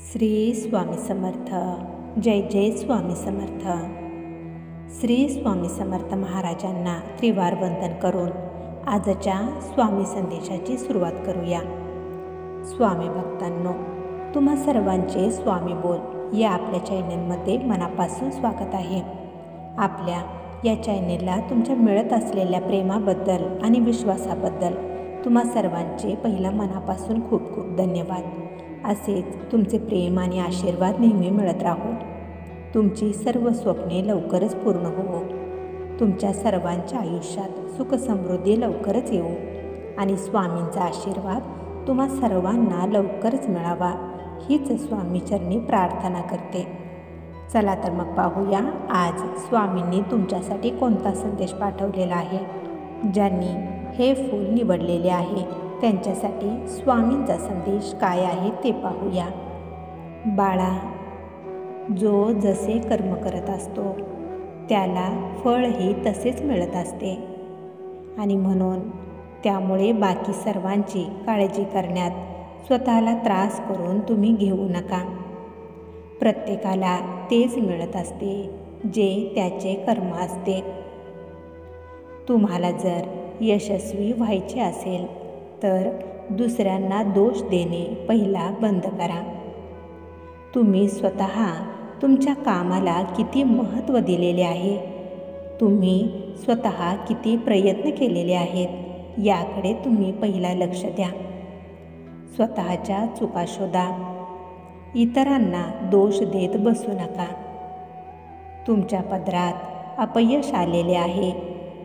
श्री स्वामी समर्थ. जय जय स्वामी समर्थ. श्री स्वामी समर्थ महाराजांना त्रिवार वंदन करून आजच्या स्वामी संदेशाची सुरुवात करूया. स्वामी भक्तांनो, तुम्हा सर्वांचे स्वामी बोल या आपल्या चॅनेलमध्ये मनापासून स्वागत आहे. आपल्या या चॅनेलला तुमच्या मिळत असलेल्या प्रेमाबद्दल आणि विश्वासाबद्दल तुम्हा सर्वांचे पहिला मनापासून खूप खूप धन्यवाद. असेच तुमचे प्रेम आणि आशीर्वाद नेहमी मिळत राहो. तुमची सर्व स्वप्ने लवकरच पूर्ण होवो. तुमच्या सर्वांच्या आयुष्यात सुख समृद्धी लवकरच येवो आणि स्वामींचा आशीर्वाद तुम्हा सर्वांना लवकरच मिळावा हीच स्वामीचरणी प्रार्थना करते. चला तर मग पाहूया आज स्वामींनी तुमच्यासाठी कोणता संदेश पाठवलेला आहे. ज्यांनी हे फूल निवडलेले आहे त्यांच्यासाठी स्वामींचा संदेश काय आहे ते पाहूया. बाळा, जो जसे कर्म करत असतो त्याला फळही तसेच मिळत असते आणि म्हणून त्यामुळे बाकी सर्वांची काळजी करण्यात स्वतःला त्रास करून तुम्ही घेऊ नका. प्रत्येकाला तेच मिळत असते जे त्याचे कर्म असते. तुम्हाला जर यशस्वी व्हायचे असेल तर दुसऱ्यांना दोष देणे पहिला बंद करा. तुम्ही स्वतः तुमच्या कामाला किती महत्त्व दिलेले आहे, तुम्ही स्वतः किती प्रयत्न केलेले आहेत याकडे तुम्ही पहिला लक्ष द्या. स्वतःच्या चुका शोधा. इतरांना दोष देत बसू नका. तुमच्या पदरात अपयश आलेले आहे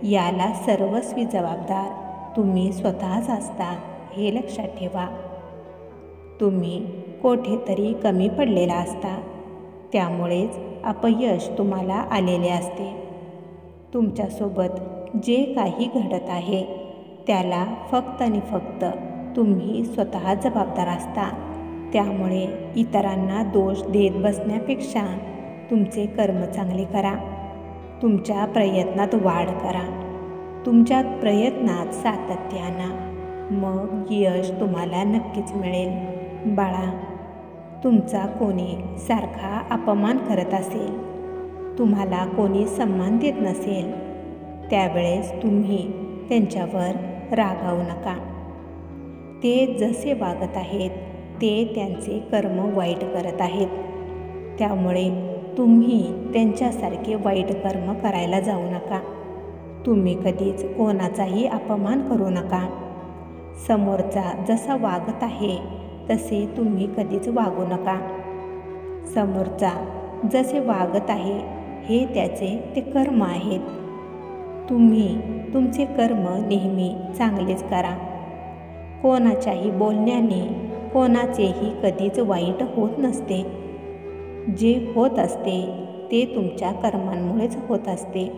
याला सर्वस्वी जबाबदार तुम्ही स्वतःच असता हे लक्षात ठेवा. तुम्ही कोठेतरी कमी पडलेला असता, त्यामुळेच अपयश तुम्हाला आलेले असते. तुमच्यासोबत जे काही घडत आहे त्याला फक्त आणि फक्त तुम्ही स्वतः जबाबदार असता. त्यामुळे इतरांना दोष देत बसण्यापेक्षा तुमचे कर्म चांगले करा. तुमच्या प्रयत्नात वाढ करा. तुमच्या प्रयत्नात सातत्य आणा. मग यश तुम्हाला नक्कीच मिळेल. बाळा, तुमचा कोणी सारखा अपमान करत असेल, तुम्हाला कोणी सन्मान देत नसेल, त्यावेळेस तुम्ही त्यांच्यावर रागावू नका. ते जसे वागत आहेत ते त्यांचे कर्म वाईट करत आहेत. त्यामुळे तुम्ही त्यांच्यासारखे वाईट कर्म करायला जाऊ नका. तुम्ही कधीच कोणाचाही अपमान करू नका. समोरचा जसा वागत आहे तसे तुम्ही कधीच वागू नका. समोरचा जसे वागत आहे हे त्याचे ते कर्म आहेत. तुम्ही तुमचे कर्म नेहमी चांगलेच करा. कोणाच्याही बोलण्याने कोणाचेही कधीच वाईट होत नसते. जे होत असते ते तुमच्या कर्मांमुळेच होत असते.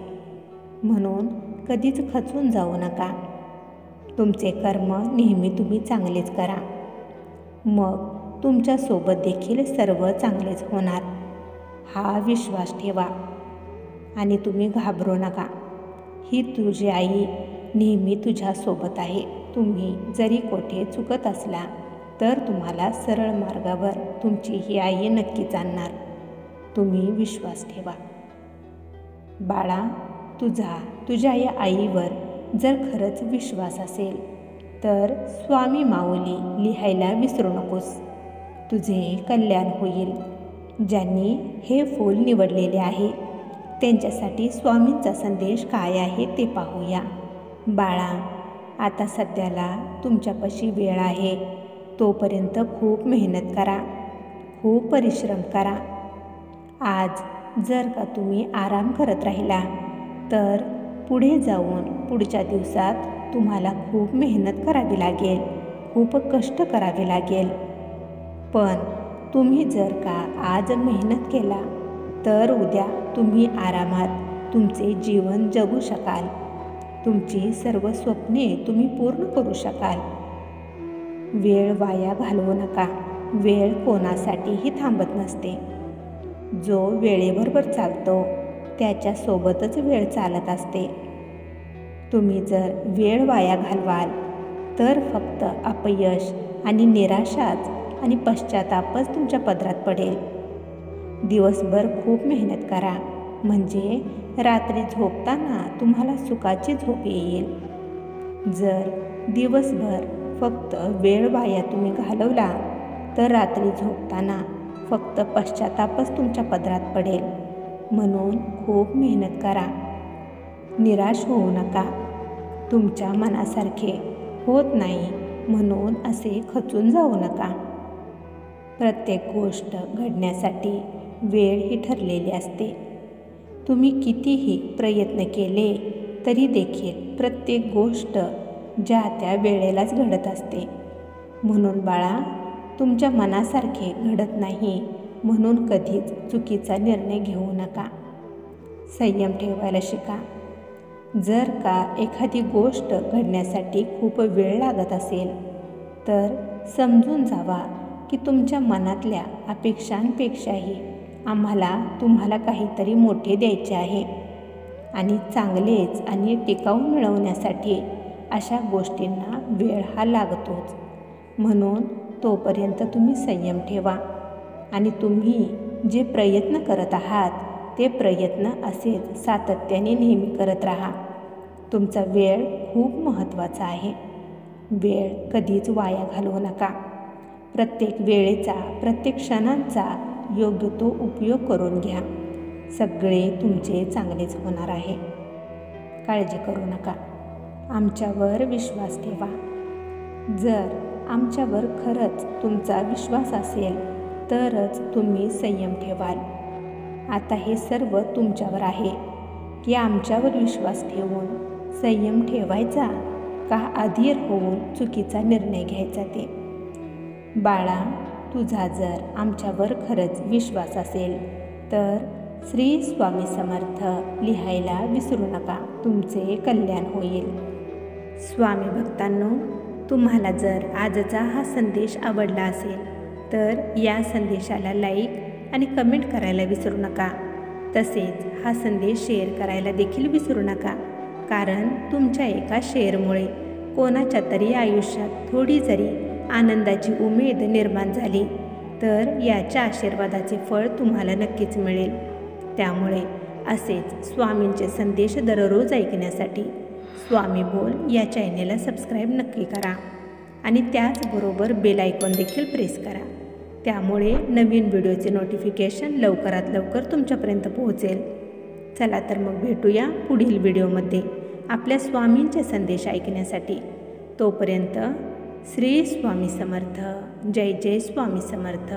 म्हणून कधीच खचून जाऊ नका. तुमचे कर्म नेहमी तुम्ही चांगलेच करा. मग तुमच्यासोबत देखील सर्व चांगलेच होणार हा विश्वास ठेवा आणि तुम्ही घाबरू नका. ही तुझी आई नेहमी तुझ्यासोबत आहे. तुम्ही जरी कोठे चुकत असला तर तुम्हाला सरळ मार्गावर तुमची ही आई नक्कीच आणणार. तुम्ही विश्वास ठेवा. बाळा, तुझ्या या आईवर जर खरंच विश्वास असेल तर स्वामी माऊली लिहायला विसरू नकोस. तुझे कल्याण होईल. ज्यांनी हे फूल निवडलेले आहे त्यांच्यासाठी स्वामींचा संदेश काय आहे ते पाहूया. बाळा, आता सध्याला तुमच्यापाशी वेळ आहे. तोपर्यंत खूप मेहनत करा, खूप परिश्रम करा. आज जर का तुम्ही आराम करत राहिला तर पुढे जाऊन पुढच्या दिवसात तुम्हाला खूप मेहनत करावी लागेल, खूप कष्ट करावे लागेल. पण तुम्ही जर का आज मेहनत केला तर उद्या तुम्ही आरामात तुमचे जीवन जगू शकाल. तुमची सर्व स्वप्ने तुम्ही पूर्ण करू शकाल. वेळ वाया घालवू नका. वेळ कोणासाठीही थांबत नसते. जो वेळेबरोबर चालतो त्याच्यासोबतच वेळ चालत असते. तुम्ही जर वेळ वाया घालवाल तर फक्त अपयश आणि निराशाच आणि पश्चातापच तुमच्या पदरात पडेल. दिवसभर खूप मेहनत करा, म्हणजे रात्री झोपताना तुम्हाला सुखाची झोप येईल. जर दिवसभर फक्त वेळ वाया तुम्ही घालवला तर रात्री झोपताना फक्त पश्चातापच तुमच्या पदरात पडेल. म्हणून खूप मेहनत करा. निराश होऊ नका. तुमच्या मनासारखे होत नाही म्हणून असे खचून जाऊ नका. प्रत्येक गोष्ट घडण्यासाठी वेळ ही ठरलेली असते. तुम्ही कितीही प्रयत्न केले तरी देखील प्रत्येक गोष्ट ज्या त्या वेळेलाच घडत असते. म्हणून बाळा, तुमच्या मनासारखे घडत नाही म्हणून कधीच चुकीचा निर्णय घेऊ नका. संयम ठेवायला शिका. जर का एखादी गोष्ट घडण्यासाठी खूप वेळ लागत असेल तर समजून जावा की तुमच्या मनातल्या अपेक्षांपेक्षाही आम्हाला तुम्हाला काहीतरी मोठे द्यायचे आहे आणि चांगलेच आणि टिकाऊ मिळवण्यासाठी अशा गोष्टींना वेळ हा लागतोच. म्हणून तोपर्यंत तुम्ही संयम ठेवा आणि तुम्ही जे प्रयत्न करत आहात ते प्रयत्न असेच सातत्याने नेहमी करत राहा. तुमचा वेळ खूप महत्त्वाचा आहे. वेळ कधीच वाया घालवू नका. प्रत्येक वेळेचा, प्रत्येक क्षणांचा योग्य तो उपयोग करून घ्या. सगळे तुमचे चांगलेच होणार आहे. काळजी करू नका. आमच्यावर विश्वास ठेवा. जर आमच्यावर खरंच तुमचा विश्वास असेल तरच तुम्ही संयम ठेवाल. आता हे सर्व तुमच्यावर आहे की आमच्यावर विश्वास ठेवून संयम ठेवायचा का अधीर होऊन चुकीचा निर्णय घ्यायचा ते. बाळा, तुझा जर आमच्यावर खरंच विश्वास असेल तर श्री स्वामी समर्थ लिहायला विसरू नका. तुमचे कल्याण होईल. स्वामी भक्तांनो, तुम्हाला जर आजचा हा संदेश आवडला असेल तर या संदेशाला लाईक आणि कमेंट करायला विसरू नका. तसेच हा संदेश शेअर करायला देखील विसरू नका. कारण तुमच्या एका शेअरमुळे कोणाच्या तरी आयुष्यात थोडी जरी आनंदाची उमेद निर्माण झाली तर याच्या आशीर्वादाचे फळ तुम्हाला नक्कीच मिळेल. त्यामुळे असेच स्वामींचे संदेश दररोज ऐकण्यासाठी स्वामी बोल या चॅनेलला सबस्क्राईब नक्की करा आणि त्याचबरोबर बेल आयकॉन देखील प्रेस करा. त्यामुळे नवीन व्हिडिओचे नोटिफिकेशन लवकरात लवकर तुमच्यापर्यंत पोहोचेल. चला तर मग भेटूया पुढील व्हिडिओमध्ये आपल्या स्वामींचे संदेश ऐकण्यासाठी. तोपर्यंत श्री स्वामी समर्थ. जय जय स्वामी समर्थ.